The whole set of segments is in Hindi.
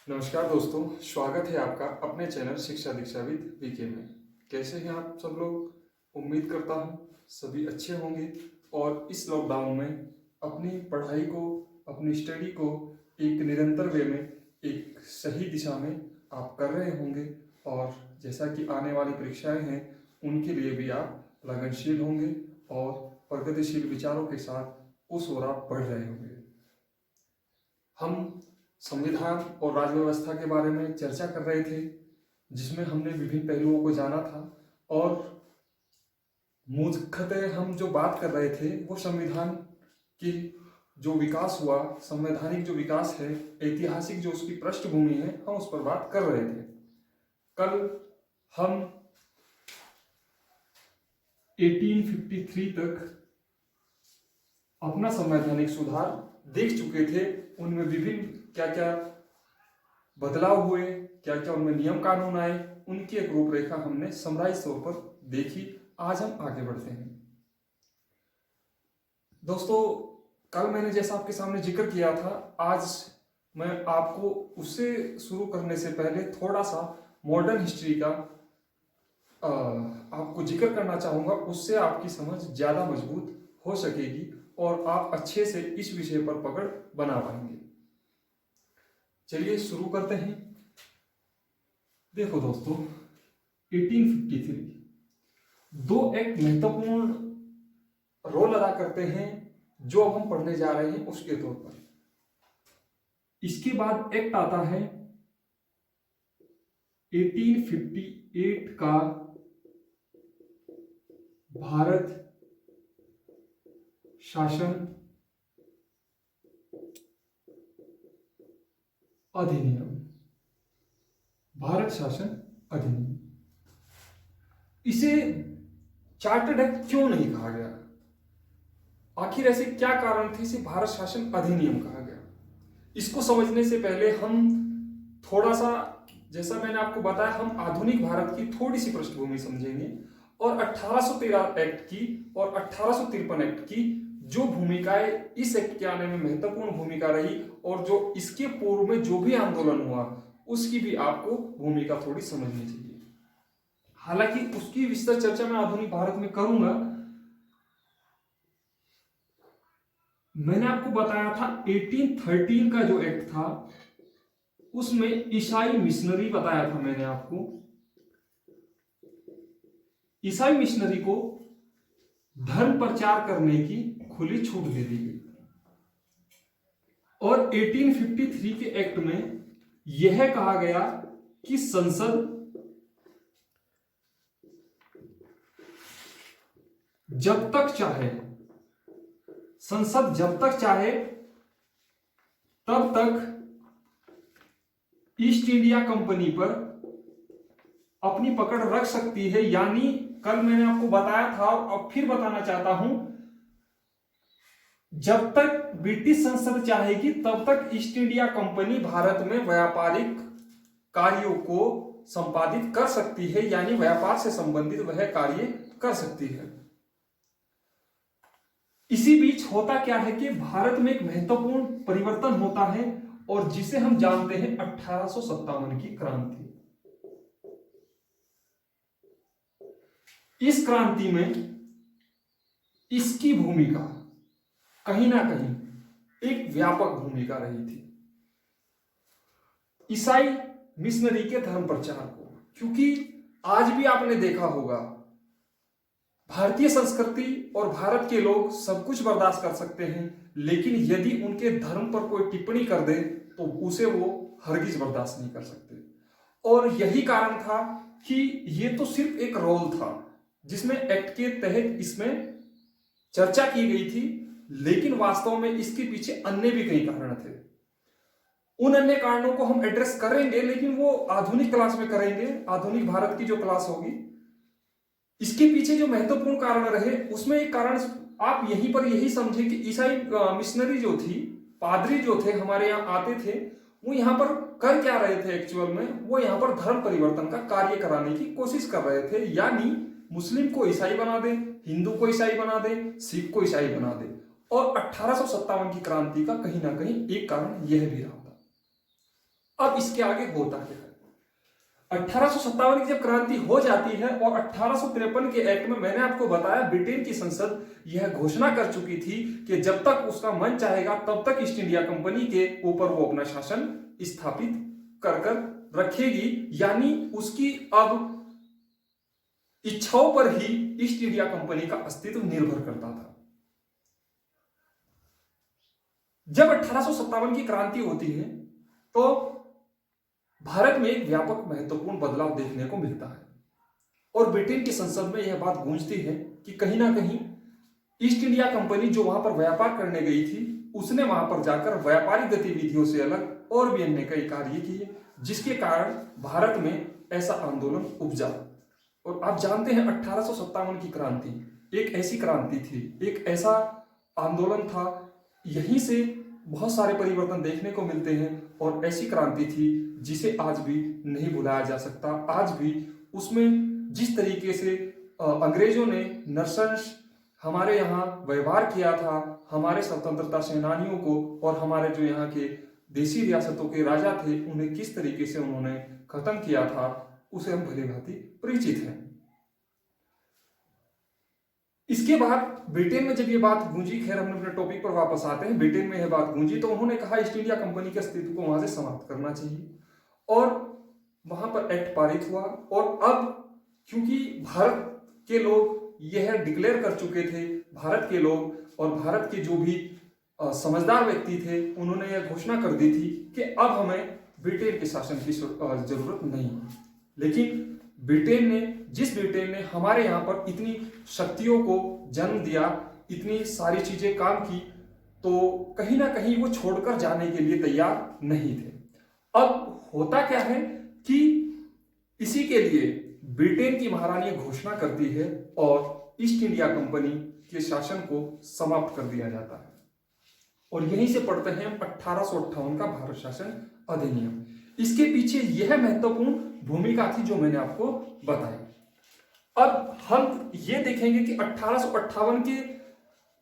नमस्कार दोस्तों, स्वागत है आपका अपने चैनल शिक्षा दीक्षा विद वीके में। कैसे हैं आप सब लोग? उम्मीद करता हूँ सभी अच्छे होंगे और इस लॉकडाउन में अपनी पढ़ाई को, अपनी स्टडी को एक निरंतर वे में, एक सही दिशा में आप कर रहे होंगे। और जैसा कि आने वाली परीक्षाएं हैं उनके लिए भी आप लगनशील होंगे और प्रगतिशील विचारों के साथ उस ओर आप बढ़ रहे होंगे। हम संविधान और राज्य व्यवस्था के बारे में चर्चा कर रहे थे, जिसमें हमने विभिन्न पहलुओं को जाना था और मुख्यतः हम जो बात कर रहे थे वो संविधान की जो विकास हुआ, संवैधानिक जो विकास है, ऐतिहासिक जो उसकी पृष्ठभूमि है, हम उस पर बात कर रहे थे। कल हम 1853 तक अपना संवैधानिक सुधार देख चुके थे। उनमें विभिन्न क्या क्या बदलाव हुए, क्या क्या उनमें नियम कानून आए, उनकी एक रूपरेखा हमने समराइज तौर पर देखी। आज हम आगे बढ़ते हैं। दोस्तों, कल मैंने जैसा आपके सामने जिक्र किया था, आज मैं आपको उससे शुरू करने से पहले थोड़ा सा मॉडर्न हिस्ट्री का आपको जिक्र करना चाहूंगा। उससे आपकी समझ ज्यादा मजबूत हो सकेगी और आप अच्छे से इस विषय पर पकड़ बना पाएंगे। चलिए शुरू करते हैं। देखो दोस्तों, 1853 दो एक महत्वपूर्ण रोल अदा करते हैं जो अब हम पढ़ने जा रहे हैं उसके तौर पर। इसके बाद एक्ट आता है 1858 का भारत शासन अधिनियम। भारत शासन अधिनियम, इसे चार्टर्ड एक्ट क्यों नहीं कहा गया? आखिर ऐसे क्या कारण थे इसे भारत शासन अधिनियम कहा गया? इसको समझने से पहले हम थोड़ा सा, जैसा मैंने आपको बताया, हम आधुनिक भारत की थोड़ी सी पृष्ठभूमि समझेंगे और 1813 एक्ट की और 1853 एक्ट की जो भूमिकाएं इस एक्ट के आने में महत्वपूर्ण भूमिका रही और जो इसके पूर्व में जो भी आंदोलन हुआ उसकी भी आपको भूमिका थोड़ी समझनी चाहिए। हालांकि उसकी विस्तृत चर्चा मैं आधुनिक भारत में करूंगा। मैंने आपको बताया था 1813 का जो एक्ट था उसमें ईसाई मिशनरी बताया था मैंने आपको। ईसाई मिशनरी को धर्म प्रचार करने की खुली छूट दे दी गई और 1853 के एक्ट में यह कहा गया कि संसद जब तक चाहे तब तक ईस्ट इंडिया कंपनी पर अपनी पकड़ रख सकती है। यानी कल मैंने आपको बताया था और अब फिर बताना चाहता हूं, जब तक ब्रिटिश संसद चाहेगी तब तक ईस्ट इंडिया कंपनी भारत में व्यापारिक कार्यों को संपादित कर सकती है, यानी व्यापार से संबंधित वह कार्य कर सकती है। इसी बीच होता क्या है कि भारत में एक महत्वपूर्ण परिवर्तन होता है और जिसे हम जानते हैं 1857 की क्रांति। इस क्रांति में इसकी भूमिका कहीं ना कहीं एक व्यापक भूमिका रही थी ईसाई मिशनरी के धर्म प्रचार को। क्योंकि आज भी आपने देखा होगा, भारतीय संस्कृति और भारत के लोग सब कुछ बर्दाश्त कर सकते हैं, लेकिन यदि उनके धर्म पर कोई टिप्पणी कर दे तो उसे वो हरगिज बर्दाश्त नहीं कर सकते। और यही कारण था कि ये तो सिर्फ एक रोल था जिसमें एक्ट के तहत इसमें चर्चा की गई थी, लेकिन वास्तव में इसके पीछे अन्य भी कई कारण थे। उन अन्य कारणों को हम एड्रेस करेंगे, लेकिन वो आधुनिक क्लास में करेंगे, आधुनिक भारत की जो क्लास होगी। इसके पीछे जो महत्वपूर्ण कारण रहे उसमें एक कारण आप यहीं पर यही समझे कि ईसाई मिशनरी जो थी, पादरी जो थे हमारे यहाँ आते थे, वो यहाँ पर कर क्या रहे थे? एक्चुअल में वो यहाँ पर धर्म परिवर्तन का कार्य कराने की कोशिश कर रहे थे। यानी मुस्लिम को ईसाई बना दे, हिंदू को ईसाई बना दे, सिख को ईसाई बना दे। और 1857 की क्रांति का कहीं ना कहीं एक कारण यह भी रहा था। अब इसके आगे होता क्या है? 1857 की जब क्रांति हो जाती है और 1853 के एक्ट में मैंने आपको बताया ब्रिटेन की संसद यह घोषणा कर चुकी थी कि जब तक उसका मन चाहेगा तब तक ईस्ट इंडिया कंपनी के ऊपर वो अपना शासन स्थापित कर कर रखेगी, यानी उसकी अब इच्छाओं पर ही ईस्ट इंडिया कंपनी का अस्तित्व निर्भर करता था। जब 1857 की क्रांति होती है तो भारत में एक व्यापक महत्वपूर्ण बदलाव देखने को मिलता है और ब्रिटेन की संसद में यह बात गूंजती है कि कहीं ना कहीं ईस्ट इंडिया कंपनी जो वहां पर व्यापार करने गई थी उसने वहां पर जाकर व्यापारिक गतिविधियों से अलग और भी अन्य कई कार्य किए, जिसके कारण भारत में ऐसा आंदोलन उपजा। और आप जानते हैं 1857 की क्रांति एक ऐसी क्रांति थी, एक ऐसा आंदोलन था, यहीं से बहुत सारे परिवर्तन देखने को मिलते हैं और ऐसी क्रांति थी जिसे आज भी नहीं भुलाया जा सकता। आज भी उसमें जिस तरीके से अंग्रेजों ने नरसंस हमारे यहाँ व्यवहार किया था, हमारे स्वतंत्रता सेनानियों को और हमारे जो यहाँ के देशी रियासतों के राजा थे उन्हें किस तरीके से उन्होंने खत्म किया था, उसे हम भली भांति परिचित हैं। इसके बाद ब्रिटेन में जब ये बात गूंजी, खैर हम अपने टॉपिक पर वापस आते हैं, ब्रिटेन में यह बात गूंजी तो उन्होंने कहा ईस्ट इंडिया कंपनी के अस्तित्व को वहां से समाप्त करना चाहिए और वहां पर एक्ट पारित हुआ। और अब क्योंकि भारत के लोग यह डिक्लेयर कर चुके थे, भारत के लोग और भारत के जो भी समझदार व्यक्ति थे उन्होंने यह घोषणा कर दी थी कि अब हमें ब्रिटेन के शासन की जरूरत नहीं। लेकिन जिस ब्रिटेन ने हमारे यहाँ पर इतनी शक्तियों को जन्म दिया, इतनी सारी चीजें काम की, तो कहीं ना कहीं वो छोड़कर जाने के लिए तैयार नहीं थे। अब होता क्या है कि इसी के लिए ब्रिटेन की महारानी घोषणा करती है और ईस्ट इंडिया कंपनी के शासन को समाप्त कर दिया जाता है। और यहीं से पढ़ते हैं 1858 का भारत शासन अधिनियम। इसके पीछे यह महत्वपूर्ण भूमिका थी जो मैंने आपको बताई। अब हम ये देखेंगे कि 1858 के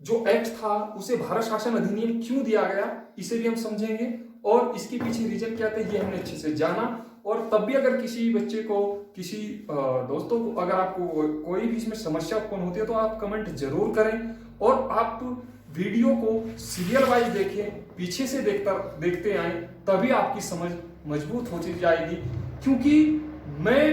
जो एक्ट था उसे भारत शासन अधिनियम क्यों दिया गया, इसे भी हम समझेंगे और इसके पीछे रीजन क्या थे ये हमने अच्छे से जाना। और तब भी अगर किसी बच्चे को, किसी दोस्तों को, अगर आपको कोई भी इसमें समस्या उत्पन्न होती है तो आप कमेंट जरूर करें और आप वीडियो को सीरियल वाइज देखें, पीछे से देखते आए, तभी आपकी समझ मजबूत होती जाएगी। क्योंकि मैं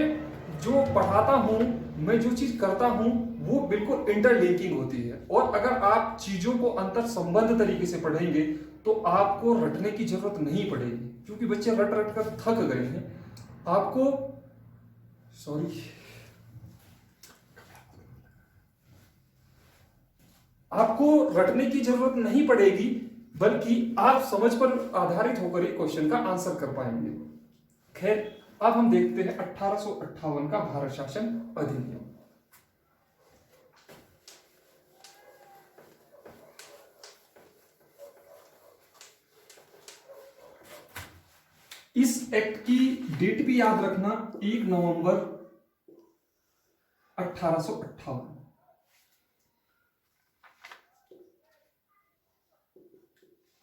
जो पढ़ाता हूँ, मैं जो चीज करता हूँ वो बिल्कुल इंटरलिंकिंग होती है और अगर आप चीजों को अंतर संबंध तरीके से पढ़ेंगे तो आपको रटने की जरूरत नहीं पड़ेगी, क्योंकि बच्चे रट रट कर थक गए हैं। आपको रटने की जरूरत नहीं पड़ेगी, बल्कि आप समझ पर आधारित होकर ही क्वेश्चन का आंसर कर पाएंगे। खैर, अब हम देखते हैं 1858 का भारत शासन अधिनियम। इस एक्ट की डेट भी याद रखना, 1 नवंबर 1858।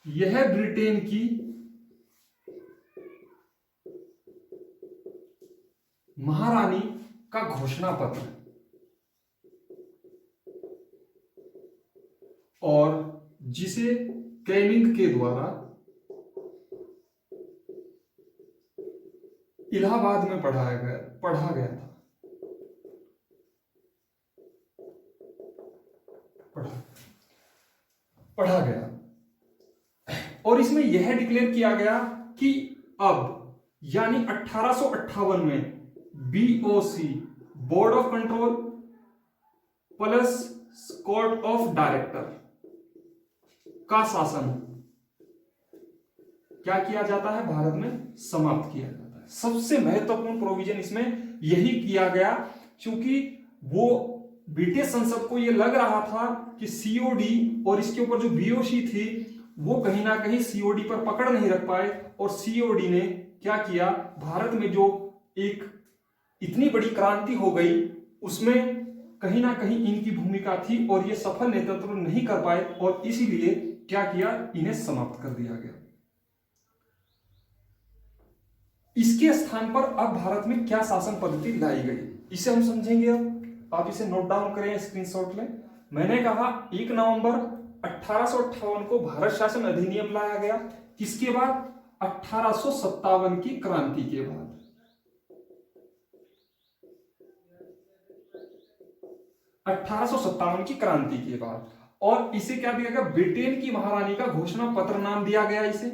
यह ब्रिटेन की महारानी का घोषणा पत्र और जिसे कैनिंग के द्वारा इलाहाबाद में पढ़ा गया था। पढ़ा गया और इसमें यह डिक्लेयर किया गया कि अब यानी 1858 में BOC board of control plus court of director का शासन क्या किया जाता है, भारत में समाप्त किया जाता है। सबसे महत्वपूर्ण प्रोविजन इसमें यही किया गया, क्योंकि वो ब्रिटिश संसद को यह लग रहा था कि COD और इसके ऊपर जो BOC थी वो कहीं ना कहीं COD पर पकड़ नहीं रख पाए और COD ने क्या किया, भारत में जो एक इतनी बड़ी क्रांति हो गई उसमें कहीं ना कहीं इनकी भूमिका थी और ये सफल नेतृत्व नहीं कर पाए और इसीलिए क्या किया, इन्हें समाप्त कर दिया गया। इसके स्थान पर अब भारत में क्या शासन पद्धति लाई गई, इसे हम समझेंगे। अब आप इसे नोट डाउन करें, स्क्रीनशॉट लें। मैंने कहा 1 नवंबर 1858 को भारत शासन अधिनियम लाया गया। किसके बाद? 1857 की क्रांति के बाद। 1857 की क्रांति के बाद। और इसे क्या दिया गया? ब्रिटेन की महारानी का घोषणा पत्र नाम दिया गया इसे।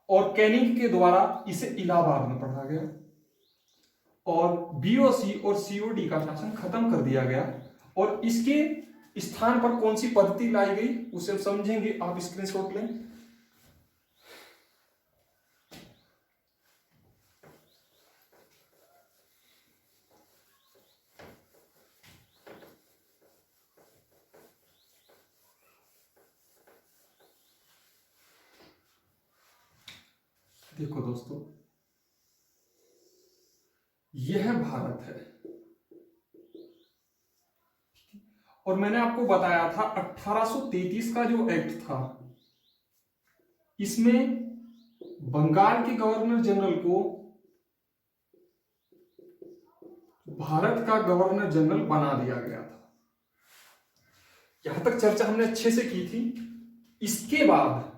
और कैनिंग के द्वारा इसे इलाहाबाद में पढ़ा गया। और बीओसी और सीओडी का शासन खत्म कर दिया गया। और इसके स्थान पर कौन सी पद्धति लाई गई उसे समझेंगे। आप स्क्रीनशॉट लें। देखो दोस्तों, यह भारत है और मैंने आपको बताया था 1833 का जो एक्ट था, इसमें बंगाल के गवर्नर जनरल को भारत का गवर्नर जनरल बना दिया गया था। यहां तक चर्चा हमने अच्छे से की थी। इसके बाद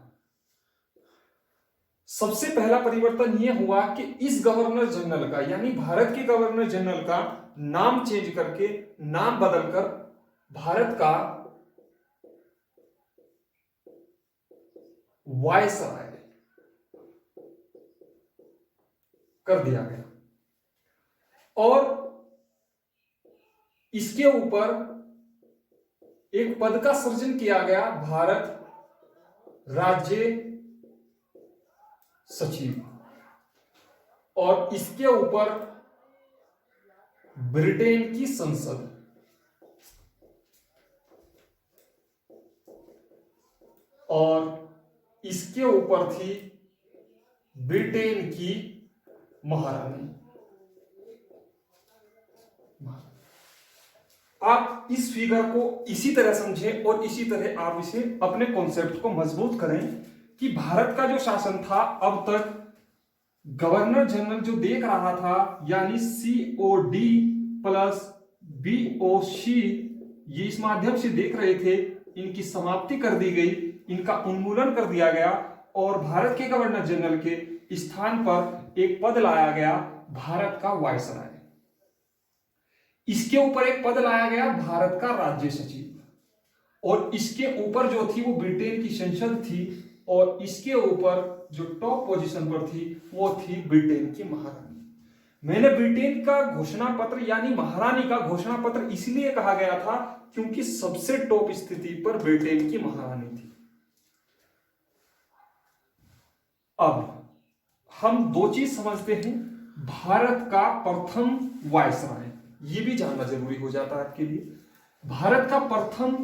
सबसे पहला परिवर्तन यह हुआ कि इस गवर्नर जनरल का, यानी भारत के गवर्नर जनरल का नाम चेंज करके, नाम बदलकर भारत का वायसराय कर दिया गया। और इसके ऊपर एक पद का सृजन किया गया, भारत राज्य सचिव। और इसके ऊपर ब्रिटेन की संसद, और इसके ऊपर थी ब्रिटेन की महारानी। आप इस फिगर को इसी तरह समझें और इसी तरह आप इसे अपने कॉन्सेप्ट को मजबूत करें कि भारत का जो शासन था, अब तक गवर्नर जनरल जो देख रहा था, यानी COD प्लस BOC, ये इस माध्यम से देख रहे थे, इनकी समाप्ति कर दी गई, इनका उन्मूलन कर दिया गया और भारत के गवर्नर जनरल के स्थान पर एक पद लाया गया, भारत का वायसराय। इसके ऊपर एक पद लाया गया, भारत का राज्य सचिव। और इसके ऊपर जो थी वो ब्रिटेन की संसद थी। और इसके ऊपर जो टॉप पोजीशन पर थी वो थी ब्रिटेन की महारानी। मैंने ब्रिटेन का घोषणा पत्र यानी महारानी का घोषणा पत्र इसलिए कहा गया था क्योंकि सबसे टॉप स्थिति पर ब्रिटेन की महारानी थी। अब हम दो चीज समझते हैं। भारत का प्रथम वायसराय, ये भी जानना जरूरी हो जाता है आपके लिए। भारत का प्रथम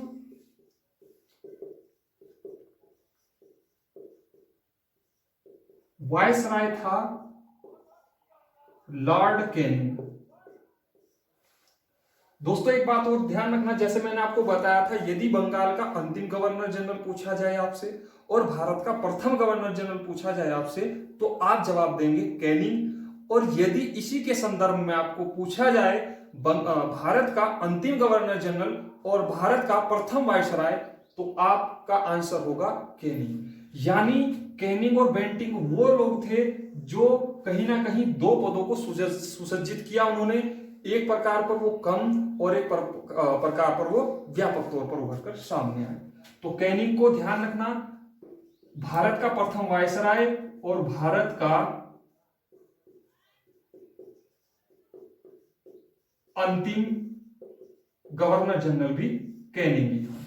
वायसराय था लॉर्ड कैनिंग। दोस्तों एक बात और ध्यान रखना, जैसे मैंने आपको बताया था, यदि बंगाल का अंतिम गवर्नर जनरल पूछा जाए आपसे और भारत का प्रथम गवर्नर जनरल पूछा जाए आपसे, तो आप जवाब देंगे कैनिंग। और यदि इसी के संदर्भ में आपको पूछा जाए भारत का अंतिम गवर्नर जनरल और भारत का प्रथम वायसराय, तो आपका आंसर होगा कैनिंग। यानी कैनिंग और बेंटिंग वो लोग थे जो कहीं ना कहीं दो पदों को सुसज्जित किया उन्होंने। एक प्रकार पर वो कम और एक प्रकार पर वो व्यापक तौर पर उभर कर सामने आए। तो कैनिंग को ध्यान रखना, भारत का प्रथम वायसराय और भारत का अंतिम गवर्नर जनरल भी कैनिंग ही था।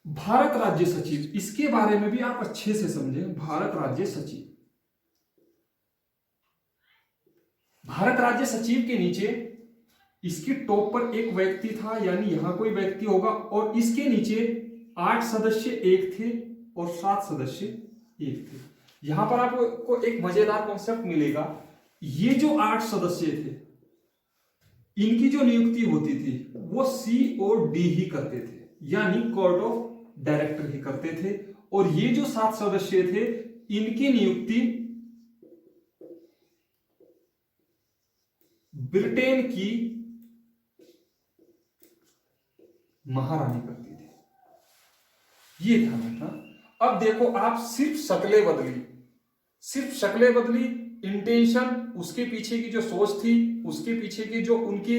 भारत राज्य सचिव, इसके बारे में भी आप अच्छे से समझें। भारत राज्य सचिव, भारत राज्य सचिव के नीचे इसकी टॉप पर एक व्यक्ति था, यानी यहां कोई व्यक्ति होगा, और इसके नीचे 8 सदस्य एक थे और 7 सदस्य एक थे। यहां पर आपको एक मजेदार कॉन्सेप्ट मिलेगा। ये जो 8 सदस्य थे, इनकी जो नियुक्ति होती थी वो COD ही करते थे, यानी कोर्ट ऑफ डायरेक्टर ही करते थे। और ये जो 7 सदस्य थे इनकी नियुक्ति ब्रिटेन की महारानी करती थी। ये ध्यान रखना। अब देखो आप सिर्फ शक्लें बदली, इंटेंशन, उसके पीछे की जो सोच थी, उसके पीछे की जो उनके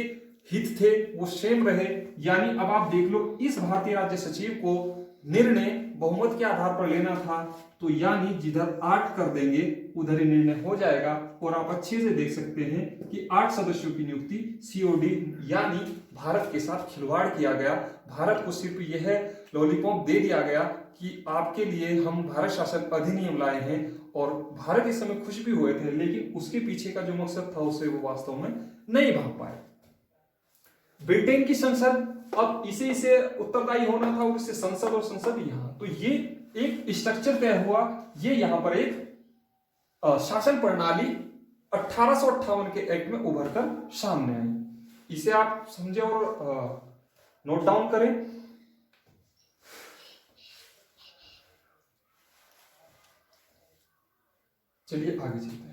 हित थे वो सेम रहे। यानी अब आप देख लो, इस भारतीय राज्य सचिव को निर्णय बहुमत के आधार पर लेना था, तो यानी जिधर 8 कर देंगे उधर ही निर्णय हो जाएगा। और आप अच्छे से देख सकते हैं कि 8 सदस्यों की नियुक्ति COD यानी भारत के साथ खिलवाड़ किया गया। भारत को सिर्फ यह लॉलीपॉप दे दिया गया कि आपके लिए हम भारत शासन अधिनियम लाए हैं, और भारत इस समय खुश भी हुए थे, लेकिन उसके पीछे का जो मकसद था उसे वो वास्तव में नहीं भाग पाए। ब्रिटेन की संसद, अब इसे उत्तरदायी होना था, और इससे संसद और संसद यहां, तो ये एक स्ट्रक्चर तय हुआ। ये यहां पर एक शासन प्रणाली 1858 के एक्ट में उभर कर सामने आई। इसे आप समझे और नोट डाउन करें। चलिए आगे चलते हैं।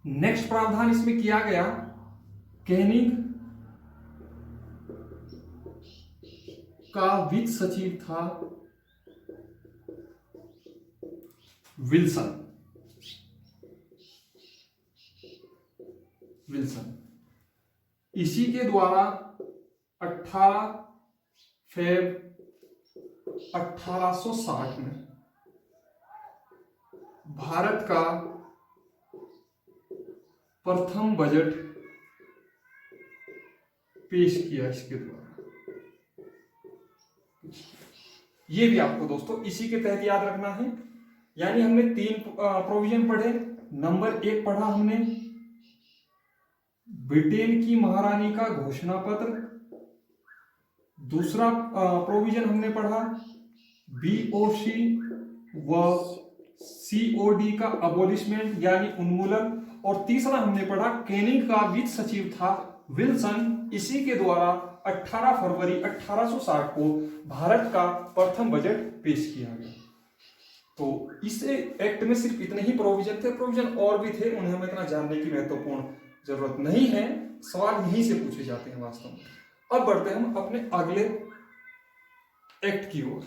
नेक्स्ट प्रावधान इसमें किया गया, कैनिंग का वित्त सचिव था विल्सन। इसी के द्वारा 18 फरवरी 1860 में भारत का प्रथम बजट पेश किया इसके द्वारा। ये भी आपको दोस्तों इसी के तहत याद रखना है। यानी हमने 3 प्रोविजन पढ़े। नंबर 1 पढ़ा हमने ब्रिटेन की महारानी का घोषणा पत्र। दूसरा प्रोविजन हमने पढ़ा BOC व COD का अबोलिशमेंट यानी उन्मूलन। और तीसरा हमने पढ़ा कैनिंग का वित्त सचिव था विल्सन। इसी के द्वारा 18 फरवरी 1860 को भारत का प्रथम बजट पेश किया गया। तो इस एक्ट में सिर्फ इतने ही प्रोविजन थे। प्रोविजन और भी थे, उन्हें हमें इतना जानने की महत्वपूर्ण जरूरत नहीं है। सवाल यहीं से पूछे जाते हैं वास्तव में। अब बढ़ते हैं हम अपने अगले एक्ट की ओर।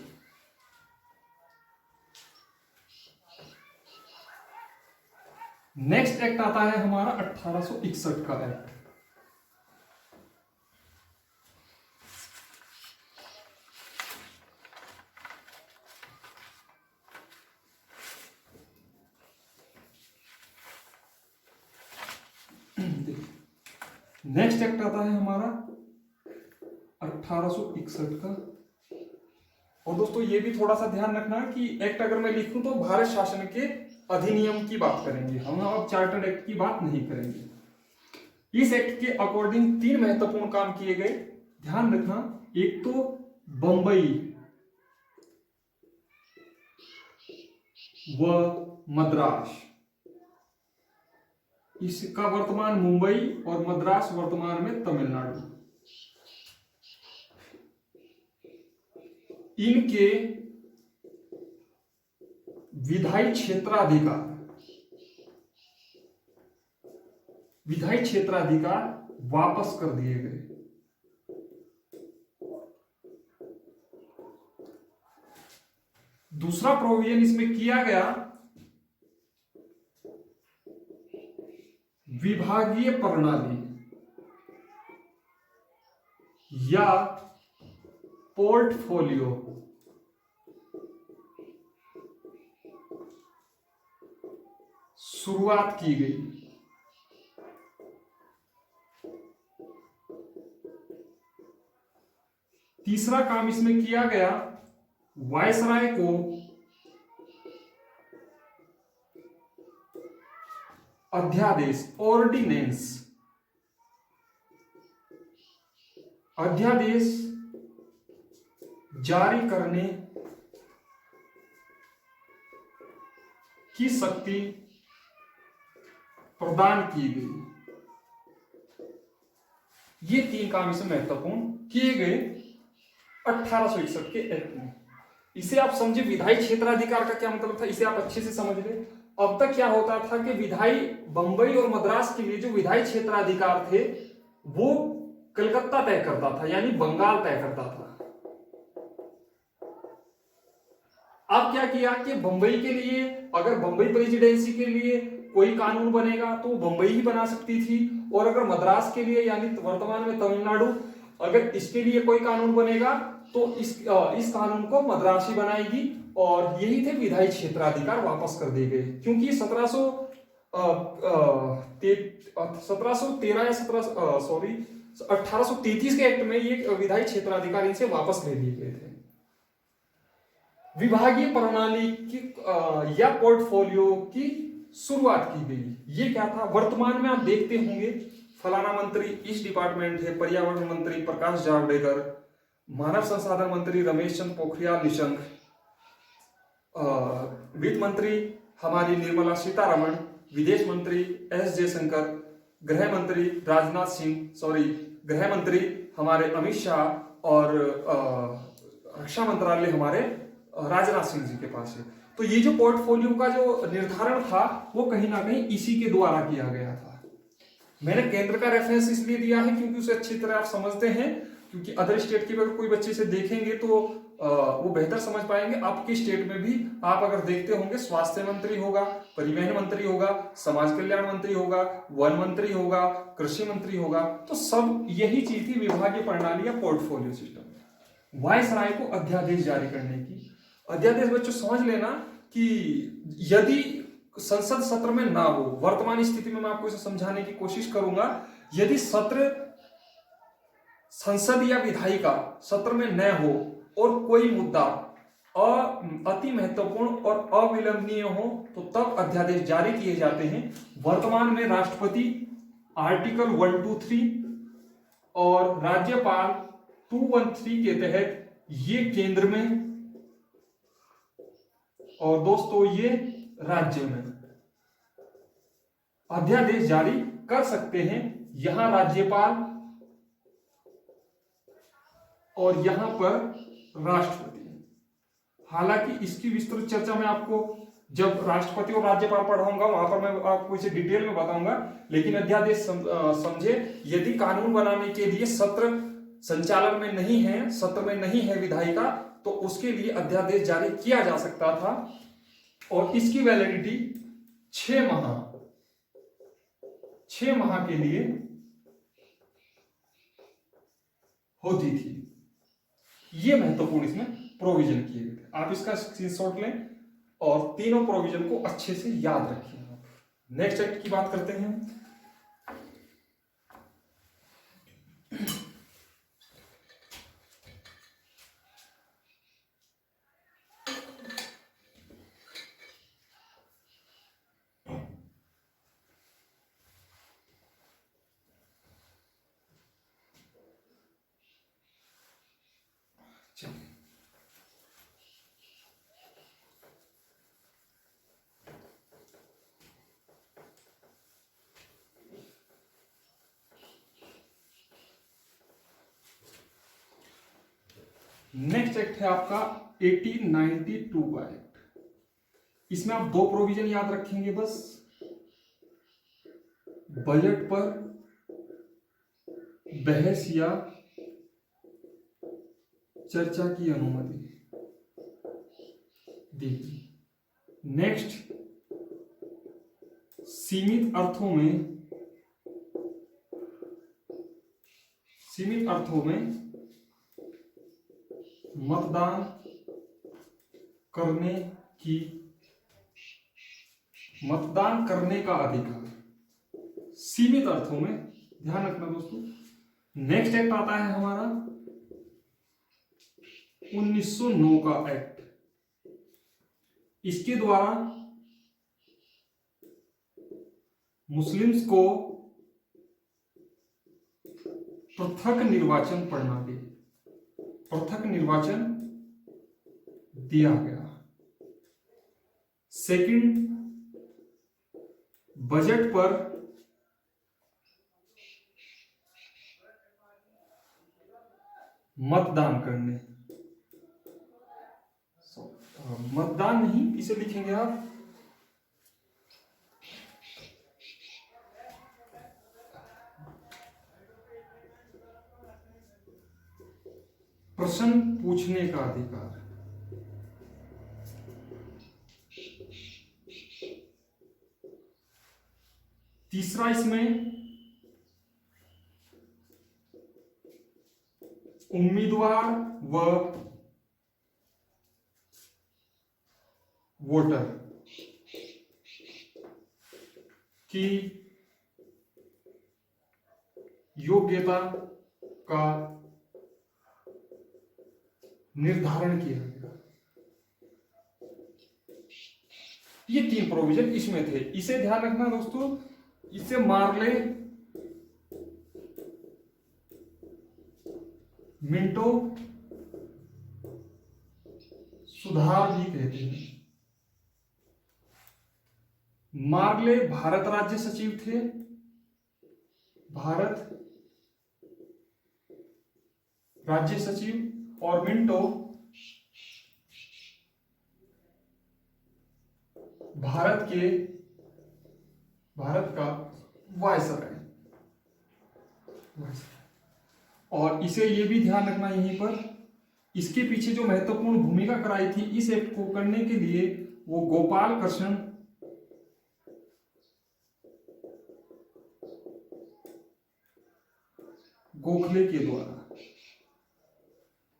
नेक्स्ट एक्ट आता है हमारा 1861 का एक्ट। नेक्स्ट एक्ट आता है हमारा 1861 का। और दोस्तों ये भी थोड़ा सा ध्यान रखना कि एक्ट अगर मैं लिखूं तो भारत शासन के अधिनियम की बात करेंगे हम, अब चार्टर्ड एक्ट की बात नहीं करेंगे। इस एक्ट के अकॉर्डिंग 3 महत्वपूर्ण काम किए गए, ध्यान रखना। एक तो बंबई व मद्रास, इसका वर्तमान मुंबई और मद्रास वर्तमान में तमिलनाडु, इनके विधायी क्षेत्राधिकार वापस कर दिए गए। दूसरा प्रोविजन इसमें किया गया, विभागीय प्रणाली या पोर्टफोलियो शुरुआत की गई। तीसरा काम इसमें किया गया, वायसराय को अध्यादेश अध्यादेश जारी करने की शक्ति प्रदान की गई। ये 3 काम इसमें महत्वपूर्ण किए गए 1861 के एक्ट में। इसे आप समझे, विधायी क्षेत्राधिकार का क्या मतलब था, इसे आप अच्छे से समझ ले। अब तक क्या होता था कि विधायी बंबई और मद्रास के लिए जो विधायी क्षेत्राधिकार थे वो कलकत्ता तय करता था, यानी बंगाल तय करता था। अब क्या किया कि बंबई के लिए, अगर बंबई प्रेसिडेंसी के लिए कोई कानून बनेगा तो बंबई ही बना सकती थी, और अगर मद्रास के लिए यानी वर्तमान में तमिलनाडु, अगर इसके लिए कोई कानून बनेगा तो इस कानून को मद्रास ही बनाएगी। और यही थे विधायी क्षेत्राधिकार वापस कर दिए गए, क्योंकि 1833 के एक्ट में ये विधायी क्षेत्राधिकार इनसे वापस ले लिए गए थे। विभागीय प्रणाली की या पोर्टफोलियो की शुरुआत की गई। ये क्या था, वर्तमान में आप देखते होंगे फलाना मंत्री इस डिपार्टमेंट है, पर्यावरण मंत्री प्रकाश जावड़ेकर, मानव संसाधन मंत्री रमेश चंद्र पोखरियाल निशंक, वित्त मंत्री हमारी निर्मला सीतारमण, विदेश मंत्री एस जयशंकर, गृह मंत्री हमारे अमित शाह, और रक्षा मंत्रालय हमारे राजनाथ सिंह जी के पास है। तो ये जो पोर्टफोलियो का जो निर्धारण था वो कहीं ना कहीं इसी के द्वारा किया गया था। मैंने केंद्र का रेफरेंस इसलिए दिया है क्योंकि उसे अच्छी तरह आप समझते हैं, क्योंकि अदर स्टेट की अगर कोई बच्चे से देखेंगे तो वो बेहतर समझ पाएंगे। आपके स्टेट में भी आप अगर देखते होंगे स्वास्थ्य मंत्री होगा, परिवहन मंत्री होगा, समाज कल्याण मंत्री होगा, वन मंत्री होगा, कृषि मंत्री होगा, तो सब यही चीज थी विभागीय प्रणाली या पोर्टफोलियो सिस्टम। वायसराय को अध्यादेश जारी करने की। अध्यादेश बच्चों समझ लेना कि यदि संसद सत्र में ना हो, वर्तमान स्थिति में मैं आपको इसे समझाने की कोशिश करूंगा, यदि सत्र संसद या विधायिका सत्र में न हो और कोई मुद्दा अति महत्वपूर्ण और अविलंबनीय हो तो तब अध्यादेश जारी किए जाते हैं। वर्तमान में राष्ट्रपति आर्टिकल 123 और राज्यपाल 213 के तहत ये केंद्र में और दोस्तों ये राज्य में अध्यादेश जारी कर सकते हैं। यहां राज्यपाल और यहां पर राष्ट्रपति। हालांकि इसकी विस्तृत चर्चा मैं आपको जब राष्ट्रपति और राज्यपाल पढ़ाऊंगा वहां पर मैं आपको इसे डिटेल में बताऊंगा, लेकिन अध्यादेश समझे, यदि कानून बनाने के लिए सत्र संचालन में नहीं है, सत्र में नहीं है विधायिका, तो उसके लिए अध्यादेश जारी किया जा सकता था और इसकी वैलिडिटी 6 माह के लिए होती थी। ये महत्वपूर्ण इसमें प्रोविजन किए गए थे। आप इसका स्क्रीनशॉट लें और तीनों प्रोविजन को अच्छे से याद रखिए। नेक्स्ट एक्ट की बात करते हैं। नेक्स्ट एक्ट है आपका 1892 का एक्ट। इसमें आप 2 प्रोविजन याद रखेंगे बस। बजट पर बहस या चर्चा की अनुमति दी। नेक्स्ट, सीमित अर्थों में मतदान करने का अधिकार। सीमित अर्थों में, ध्यान रखना दोस्तों। नेक्स्ट एक्ट आता है हमारा 1909 का एक्ट, इसके द्वारा मुस्लिम्स को पृथक निर्वाचन प्रणाली, पृथक निर्वाचन दिया गया। सेकंड, बजट पर मतदान करने, मतदान नहीं, इसे लिखेंगे आप प्रश्न पूछने का अधिकार। तीसरा, इसमें उम्मीदवार व वोटर की योग्यता का निर्धारण किया गया। ये 3 प्रोविजन इसमें थे। इसे ध्यान रखना दोस्तों, इसे मार्ले मिंटो सुधार भी कहते हैं। मार्ले भारत राज्य सचिव थे, भारत राज्य सचिव, और मिंटो भारत का वायसराय। और इसे ये भी ध्यान रखना यहीं पर, इसके पीछे जो महत्वपूर्ण भूमिका कराई थी इस एक्ट को करने के लिए, वो गोपाल कृष्ण गोखले के द्वारा।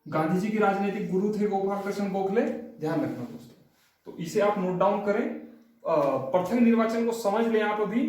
गांधी जी के राजनीतिक गुरु थे गोपाल कृष्ण गोखले, ध्यान रखना दोस्तों। तो इसे आप नोट डाउन करें। प्रथम निर्वाचन को समझ लें आप अभी।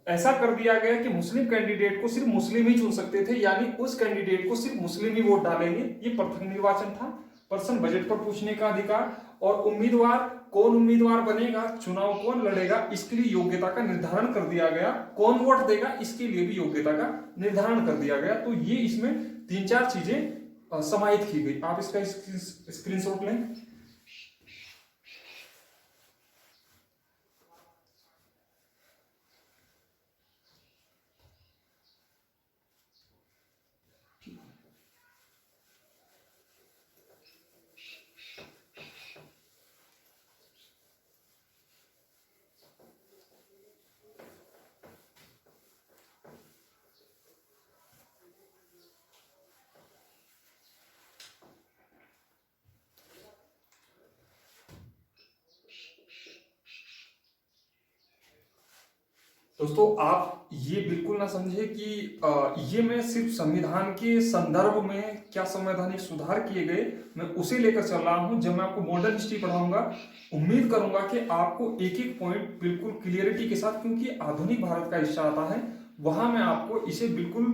ऐसा कर दिया गया कि मुस्लिम कैंडिडेट को सिर्फ मुस्लिम ही चुन सकते थे, यानी उस कैंडिडेट को सिर्फ मुस्लिम ही वोट डालेंगे। ये प्रथम निर्वाचन था। पर्सन बजट पर पूछने का अधिकार, और उम्मीदवार, कौन उम्मीदवार बनेगा, चुनाव कौन लड़ेगा, इसके लिए योग्यता का निर्धारण कर दिया गया। कौन वोट देगा, इसके लिए भी योग्यता का निर्धारण कर दिया गया। तो ये इसमें 3-4 चीजें समाहित की गई। आप इसका स्क्रीनशॉट लें। दोस्तों, आप ये बिल्कुल ना समझे कि ये मैं सिर्फ संविधान के संदर्भ में क्या संवैधानिक सुधार किए गए मैं उसे लेकर चल रहा हूं। जब मैं आपको मॉडर्न हिस्ट्री पढ़ाऊंगा, उम्मीद करूंगा कि आपको एक एक पॉइंट बिल्कुल क्लियरिटी के साथ, क्योंकि आधुनिक भारत का हिस्सा आता है, वहां मैं आपको इसे बिल्कुल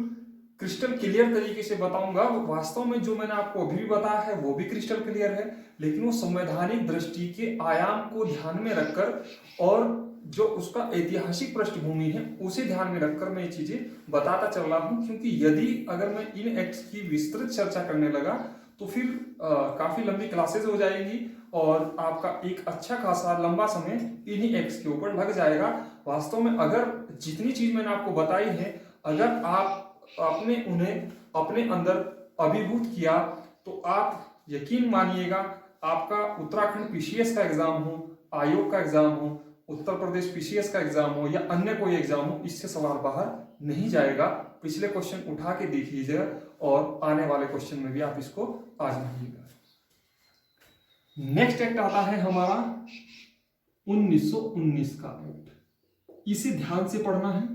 क्रिस्टल क्लियर तरीके से बताऊंगा। वास्तव में जो मैंने आपको अभी भी बताया है वो भी क्रिस्टल क्लियर है, लेकिन वो संवैधानिक दृष्टि के आयाम को ध्यान में रखकर और जो उसका ऐतिहासिक पृष्ठभूमि है उसे ध्यान में रखकर मैं ये चीजें बताता चल रहा हूं। क्योंकि यदि अगर मैं इन एक्ट्स की विस्तृत चर्चा करने लगा तो फिर काफी लंबी क्लासेस हो जाएगी और आपका एक अच्छा खासा लंबा समय इन्हीं एक्ट्स के ऊपर लग जाएगा। वास्तव में अगर जितनी चीज मैंने आपको बताई है, अगर आपने उन्हें अपने अंदर अभिभूत किया तो आप यकीन मानिएगा, आपका उत्तराखंड पीसीएस का एग्जाम हो, आयोग का एग्जाम हो, उत्तर प्रदेश पीसीएस का एग्जाम हो या अन्य कोई एग्जाम हो, इससे सवाल बाहर नहीं जाएगा। पिछले क्वेश्चन उठा के देख लीजिएगा और आने वाले क्वेश्चन में भी आप इसको आजमाइएगा। नेक्स्ट एक्ट आता है हमारा 1919 का एक्ट। इसे ध्यान से पढ़ना है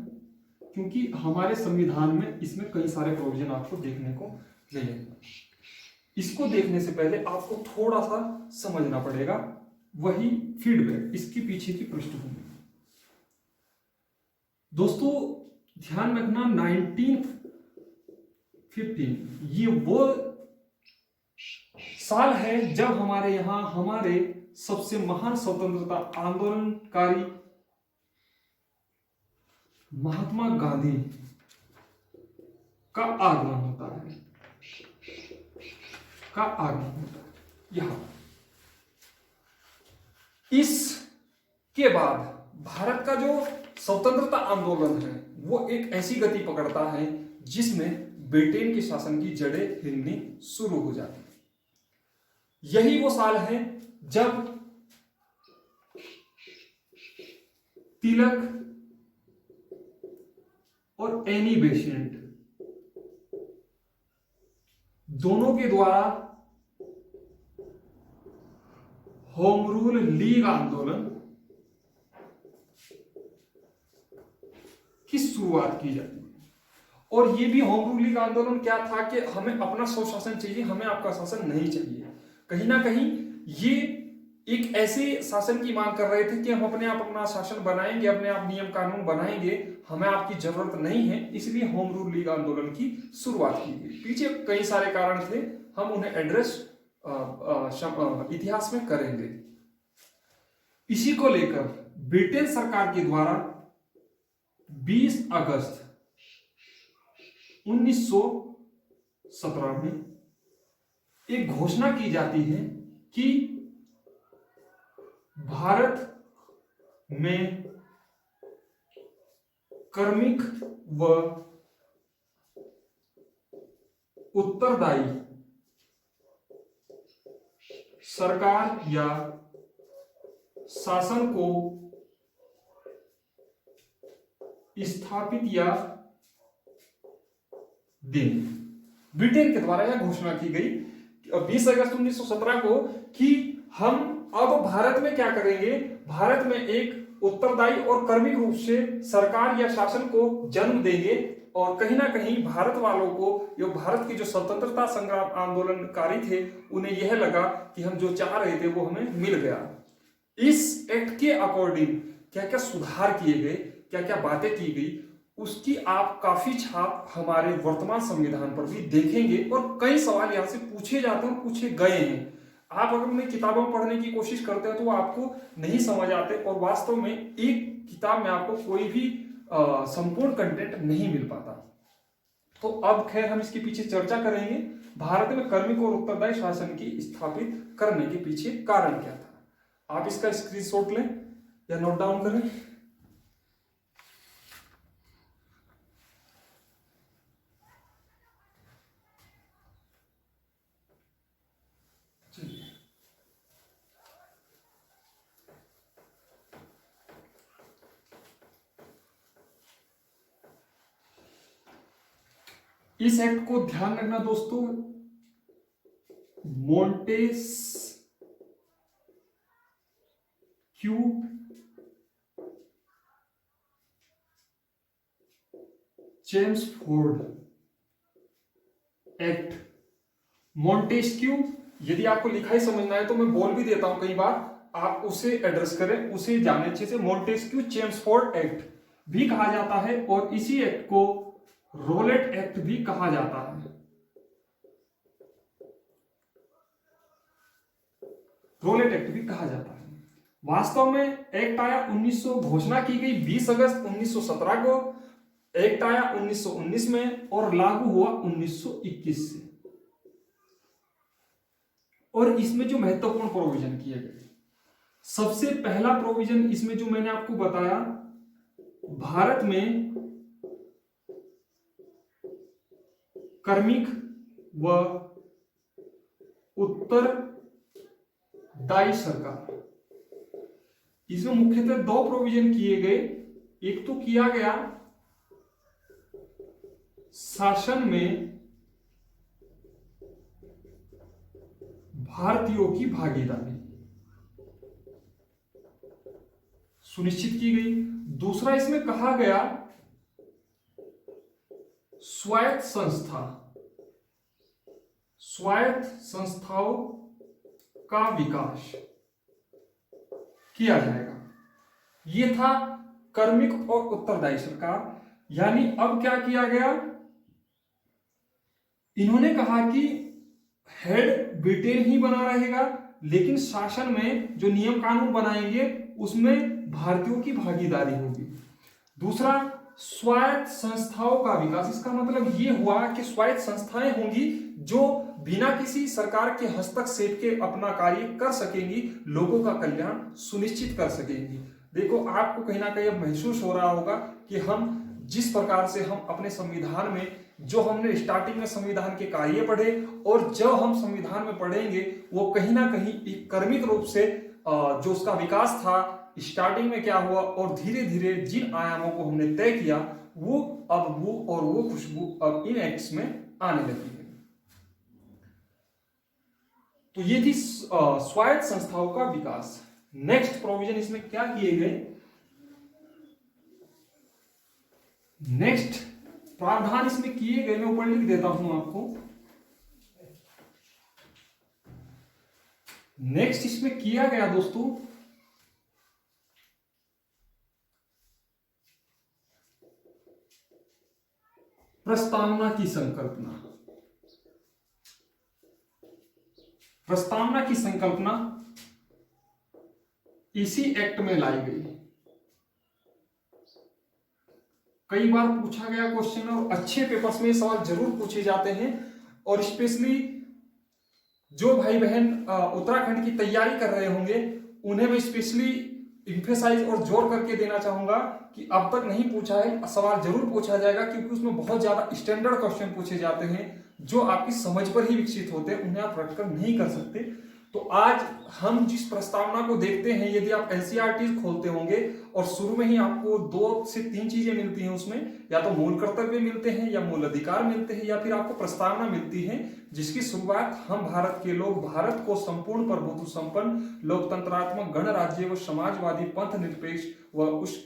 क्योंकि हमारे संविधान में इसमें कई सारे प्रोविजन आपको देखने को मिलेंगे। इसको देखने से पहले आपको थोड़ा सा समझना पड़ेगा, वही फीडबैक, इसके पीछे की पृष्ठभूमि। दोस्तों ध्यान रखना, 1915 ये वो साल है जब हमारे यहां हमारे सबसे महान स्वतंत्रता आंदोलनकारी महात्मा गांधी का आगमन होता है, यहां। इसके बाद भारत का जो स्वतंत्रता आंदोलन है वो एक ऐसी गति पकड़ता है जिसमें ब्रिटेन के शासन की जड़ें हिलनी शुरू हो जाती है। यही वो साल है जब तिलक और एनी बेसेंट दोनों के द्वारा होम रूल लीग आंदोलन की शुरुआत की जाती है। और ये भी होम रूल लीग आंदोलन क्या था कि हमें अपना स्वशासन चाहिए, हमें आपका शासन नहीं चाहिए। कहीं ना कहीं ये एक ऐसे शासन की मांग कर रहे थे कि हम अपने आप अपना शासन बनाएंगे, अपने आप नियम कानून बनाएंगे, हमें आपकी जरूरत नहीं है। इसलिए होम रूल लीग आंदोलन की शुरुआत की गई। पीछे कई सारे कारण थे, हम उन्हें एड्रेस इतिहास में करेंगे। इसी को लेकर ब्रिटेन सरकार के द्वारा 20 अगस्त 1917 में एक घोषणा की जाती है कि भारत में कर्मिक व उत्तरदायी सरकार या शासन को स्थापित या दिन ब्रिटेन के द्वारा यह घोषणा की गई 20 अगस्त 1917 को कि हम अब भारत में क्या करेंगे, भारत में एक उत्तरदायी और कर्मिक रूप से सरकार या शासन को जन्म देंगे। और कहीं ना कहीं भारत वालों को, जो भारत की जो स्वतंत्रता संग्राम आंदोलनकारी थे, उन्हें यह लगा कि हम जो चाह रहे थे वो हमें मिल गया। इस एक्ट के अकॉर्डिंग क्या क्या सुधार किए गए, क्या क्या बातें की गई, उसकी आप काफी छाप हमारे वर्तमान संविधान पर भी देखेंगे। और कई सवाल यहां से पूछे जाते हैं और पूछे गए हैं। आप अगर उन्हें किताबों में पढ़ने की कोशिश करते हैं तो वो आपको नहीं समझ आते, और वास्तव में एक किताब में आपको कोई भी संपूर्ण कंटेंट नहीं मिल पाता। तो अब खैर हम इसके पीछे चर्चा करेंगे, भारत में कर्मिक और उत्तरदायी शासन की स्थापित करने के पीछे कारण क्या था। आप इसका स्क्रीनशॉट लें या नोट डाउन करें। इस एक्ट को ध्यान रखना दोस्तों, मोंटेस्क्यू चेम्सफोर्ड एक्ट। मोंटेस्क्यू, यदि आपको लिखाई समझना है तो मैं बोल भी देता हूं कई बार, आप उसे एड्रेस करें, उसे जाने अच्छे से। मोंटेस्क्यू चेम्सफोर्ड एक्ट भी कहा जाता है और इसी एक्ट को रोलेट एक्ट भी कहा जाता है। रोलेट एक्ट भी कहा जाता है। वास्तव में एक्ट आया 1900, घोषणा की गई 20 अगस्त 1917 को, एक्ट आया 1919 में और लागू हुआ 1921 से। और इसमें जो महत्वपूर्ण प्रोविजन किए गए, सबसे पहला प्रोविजन इसमें जो मैंने आपको बताया, भारत में कर्मिक व उत्तरदायी सरकार, इसमें मुख्यतः दो प्रोविजन किए गए। एक तो किया गया शासन में भारतीयों की भागीदारी सुनिश्चित की गई। दूसरा इसमें कहा गया स्वायत्त संस्थाओं का विकास किया जाएगा। यह था कर्मिक और उत्तरदायी सरकार। यानी अब क्या किया गया, इन्होंने कहा कि हेड ब्रिटेन ही बना रहेगा, लेकिन शासन में जो नियम कानून बनाएंगे उसमें भारतीयों की भागीदारी होगी। दूसरा, स्वायत्त संस्थाओं का विकास। इसका मतलब ये हुआ कि स्वायत्त संस्थाएं होंगी जो बिना किसी सरकार के हस्तक्षेप के अपना कार्य कर सकेंगी, लोगों का कल्याण सुनिश्चित कर सकेंगी। देखो, आपको कहीं ना कहीं अब महसूस हो रहा होगा कि हम जिस प्रकार से हम अपने संविधान में, जो हमने स्टार्टिंग में संविधान के कार्य पढ़े और जो हम संविधान में पढ़ेंगे, वो कहीं ना कहीं एक क्रमिक रूप से जो उसका विकास था, स्टार्टिंग में क्या हुआ और धीरे धीरे जिन आयामों को हमने तय किया, वो अब वो खुशबू अब इन एक्ट्स में आने लगी है। तो ये थी स्वायत्त संस्थाओं का विकास। नेक्स्ट प्रोविजन इसमें क्या किए गए, नेक्स्ट प्रावधान इसमें किए गए, मैं ऊपर लिख देता हूं आपको। नेक्स्ट इसमें किया गया दोस्तों, प्रस्तावना की संकल्पना। प्रस्तावना की संकल्पना इसी एक्ट में लाई गई। कई बार पूछा गया क्वेश्चन और अच्छे पेपर्स में सवाल जरूर पूछे जाते हैं, और स्पेशली जो भाई बहन उत्तराखंड की तैयारी कर रहे होंगे उन्हें मैं स्पेशली इम्फेसाइज और जोर करके देना चाहूंगा कि अब तक नहीं पूछा है, सवाल जरूर पूछा जाएगा, क्योंकि उसमें बहुत ज्यादा स्टैंडर्ड क्वेश्चन पूछे जाते हैं जो आपकी समझ पर ही विकसित होते हैं, उन्हें आप रटकर नहीं कर सकते। तो आज हम जिस प्रस्तावना को देखते हैं, यदि आप एनसीईआरटी खोलते होंगे और शुरू में ही आपको 2 से 3 चीजें मिलती हैं उसमें, या तो मूल कर्तव्य मिलते हैं, या मूल अधिकार मिलते हैं, या फिर आपको प्रस्तावना मिलती है, जिसकी शुरुआत हम भारत के लोग, भारत को संपूर्ण प्रभुत्व संपन्न लोकतंत्रात्मक गणराज्य व समाजवादी पंथ निरपेक्ष व उस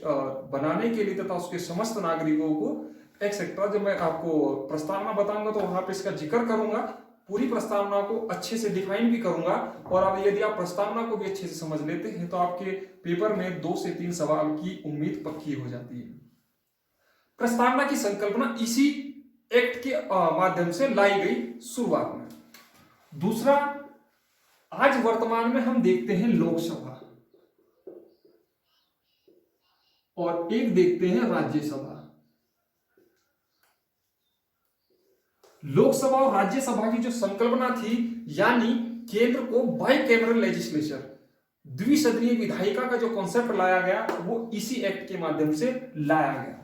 बनाने के लिए तथा उसके समस्त नागरिकों को एक्सेट्रा। जब मैं आपको प्रस्तावना बताऊंगा तो वहां पे इसका जिक्र करूंगा, पूरी प्रस्तावना को अच्छे से डिफाइन भी करूंगा, और अब यदि आप प्रस्तावना को भी अच्छे से समझ लेते हैं तो आपके पेपर में 2 से 3 सवाल की उम्मीद पक्की हो जाती है। प्रस्तावना की संकल्पना इसी एक्ट के माध्यम से लाई गई शुरुआत में। दूसरा, आज वर्तमान में हम देखते हैं लोकसभा और एक देखते हैं राज्यसभा। लोकसभा और राज्यसभा की जो संकल्पना थी, यानी केंद्र को बाइकैमरल लेजिस्लेचर, द्विसदनीय विधायिका का जो कॉन्सेप्ट लाया गया, वो इसी एक्ट के माध्यम से लाया गया।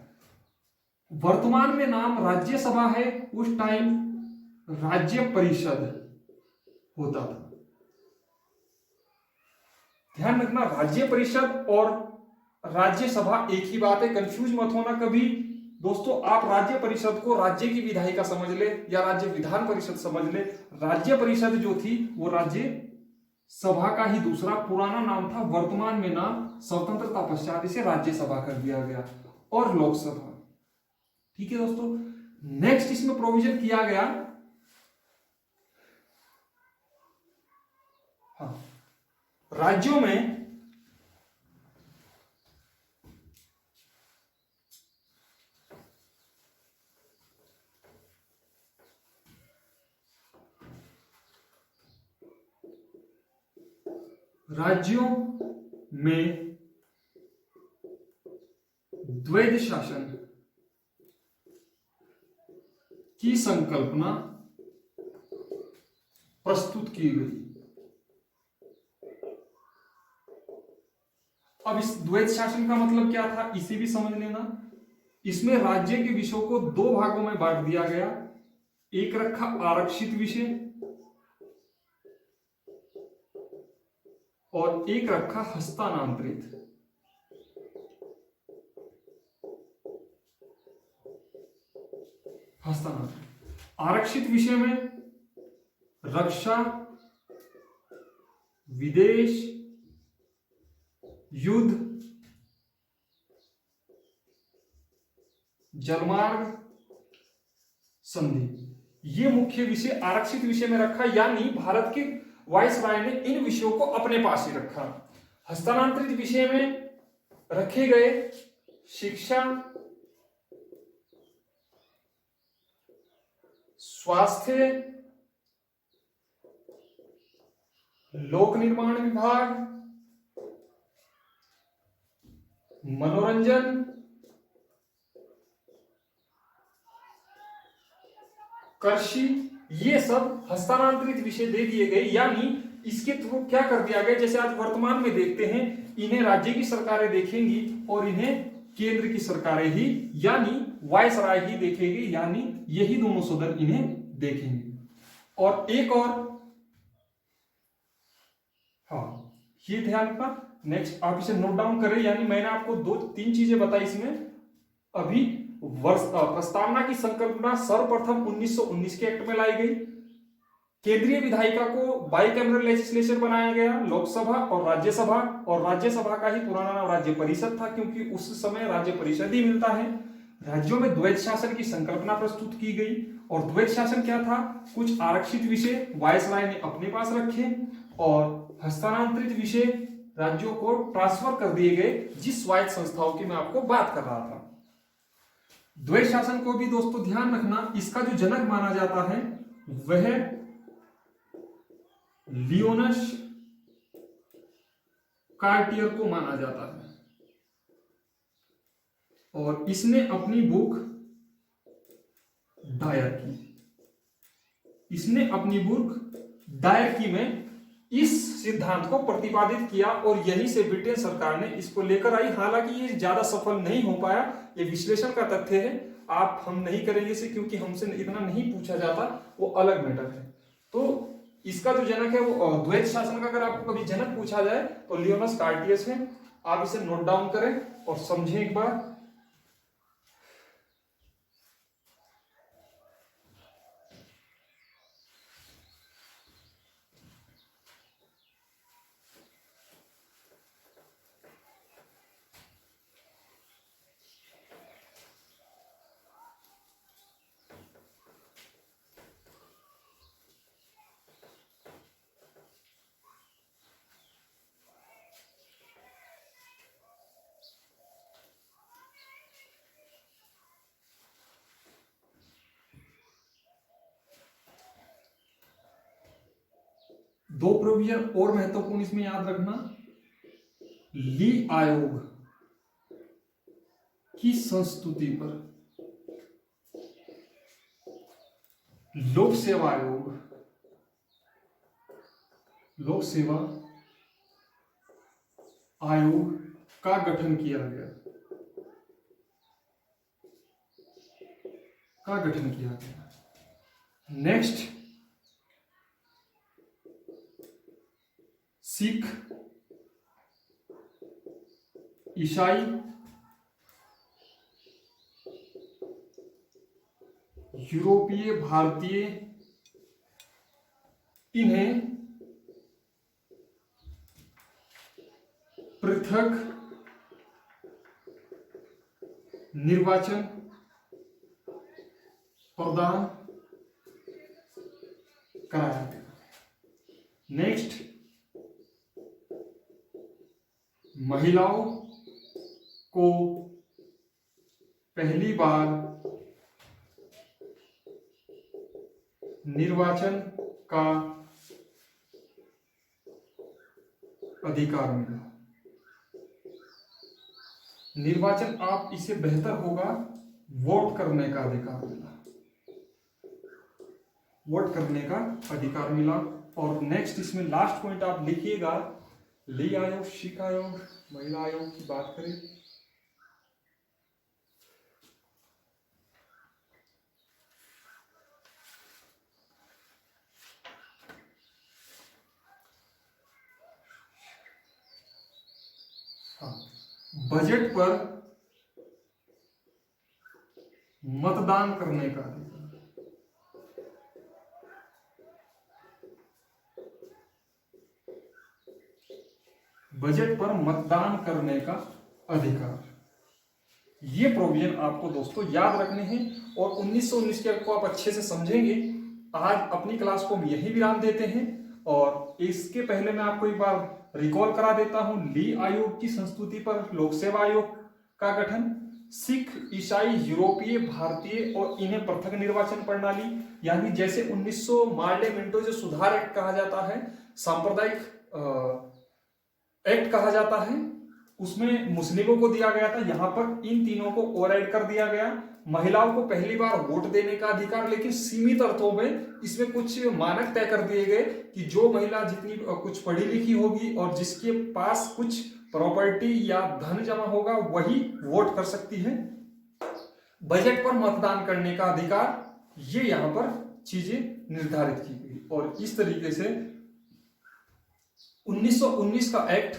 वर्तमान में नाम राज्यसभा है, उस टाइम राज्य परिषद होता था। ध्यान रखना, राज्य परिषद और राज्यसभा एक ही बात है, कंफ्यूज मत होना कभी दोस्तों। आप राज्य परिषद को राज्य की विधायिका समझ ले या राज्य विधान परिषद समझ ले। राज्य परिषद जो थी वो राज्य सभा का ही दूसरा पुराना नाम था, वर्तमान में नाम स्वतंत्रता पश्चात इसे राज्यसभा कर दिया गया, और लोकसभा। ठीक है दोस्तों। नेक्स्ट इसमें प्रोविजन किया गया, हाँ, राज्यों में द्वैध शासन की संकल्पना प्रस्तुत की गई। अब इस द्वैध शासन का मतलब क्या था, इसे भी समझ लेना। इसमें राज्य के विषयों को 2 भागों में बांट दिया गया। एक रखा आरक्षित विषय और एक रखा हस्तांतरित। आरक्षित विषय में रक्षा, विदेश, युद्ध, जलमार्ग, संधि, ये मुख्य विषय आरक्षित विषय में रखा, यानी भारत के वाइसराय ने इन विषयों को अपने पास ही रखा। हस्तांतरित विषय में रखे गए शिक्षा, स्वास्थ्य, लोक निर्माण विभाग, मनोरंजन, कृषि, ये सब हस्तांतरित विषय दे दिए गए। यानी इसके थ्रू क्या कर दिया गया, जैसे आज वर्तमान में देखते हैं, इन्हें राज्य की सरकारें देखेंगी और इन्हें केंद्र की सरकारें ही यानी वायसराय ही देखेगी, यानी यही दोनों सदन इन्हें देखेंगे। और एक और, हाँ ये ध्यान रखना, नेक्स्ट आप इसे नोट डाउन करें। यानी मैंने आपको 2-3 चीजें बताई इसमें। अभी प्रस्तावना की संकल्पना सर्वप्रथम 1919 के एक्ट में लाई गई। केंद्रीय विधायिका को बाइकैमरल लेजिस्लेचर बनाया गया, लोकसभा और राज्यसभा का ही पुराना नाम राज्य परिषद था, क्योंकि उस समय राज्य परिषद ही मिलता है। राज्यों में द्वैत शासन की संकल्पना प्रस्तुत की गई। और द्वैत शासन क्या था, कुछ आरक्षित विषय वायसराय ने अपने पास रखे और हस्तांतरित विषय राज्यों को ट्रांसफर कर दिए गए, जिस स्वायत्त संस्थाओं की मैं आपको बात कर रहा था। द्वैत शासन को भी दोस्तों ध्यान रखना, इसका जो जनक माना जाता है वह लियोनस कार्टियर को माना जाता है। और इसने अपनी बुक दायर की में इस सिद्धांत को प्रतिपादित किया और यहीं से ब्रिटेन सरकार ने इसको लेकर आई। हालांकि ये ज्यादा सफल नहीं हो पाया, ये विश्लेषण का तथ्य है, हम नहीं करेंगे इसे क्योंकि हमसे इतना नहीं पूछा जाता, वो अलग मैटर है। तो इसका जो जनक है वो द्वैत शासन का अगर आपको कभी जनक पूछा जाए तो लियोनस कार्टियस है। आप इसे नोट डाउन करें और समझें एक बार। दो प्रोविजन और महत्वपूर्ण इसमें याद रखना। ली आयोग की संस्तुति पर लोक सेवा आयोग का गठन किया गया। नेक्स्ट, सिख, ईसाई, यूरोपीय, भारतीय, इन्हें पृथक निर्वाचन प्रदान कराया गया। नेक्स्ट, महिलाओं को पहली बार निर्वाचन का अधिकार मिला। निर्वाचन, आप इसे बेहतर होगा, वोट करने का अधिकार मिला। और नेक्स्ट इसमें लास्ट पॉइंट आप लिखिएगा, ली आयोग, सिख आयोग, महिला आयोग की बात करें। बजट पर मतदान करने का अधिकार। बजट पर मतदान करने का अधिकार, ये प्रोविजन आपको दोस्तों याद रखने हैं। और 1919 के को आप अच्छे से समझेंगे। आज अपनी क्लास को हम यही विराम देते हैं और इसके पहले मैं आपको एक बार रिकॉल करा देता हूं। ली आयोग की संस्तुति पर लोक सेवा आयोग का गठन, सिख, ईसाई, यूरोपीय, भारतीय और इन्हें पृथक निर्वाचन प्रणाली, यानी जैसे 1900 मार्ले मिंटो जो सुधार एक्ट कहा जाता है, सांप्रदायिक एक्ट कहा जाता है, उसमें मुस्लिमों को दिया गया था, यहां पर इन तीनों को और ऐड कर दिया गया। महिलाओं को पहली बार वोट देने का अधिकार, लेकिन सीमित अर्थों में। इसमें कुछ मानक तय कर दिए गए कि जो महिला जितनी कुछ पढ़ी लिखी होगी और जिसके पास कुछ प्रॉपर्टी या धन जमा होगा वही वोट कर सकती है। बजट पर मतदान करने का अधिकार, ये यहां पर चीजें निर्धारित की गई। और इस तरीके से 1919 का एक्ट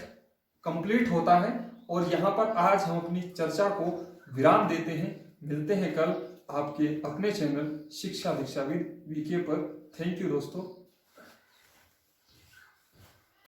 कंप्लीट होता है। और यहां पर आज हम अपनी चर्चा को विराम देते हैं। मिलते हैं कल आपके अपने चैनल शिक्षा दीक्षाविद वीके पर। थैंक यू दोस्तों।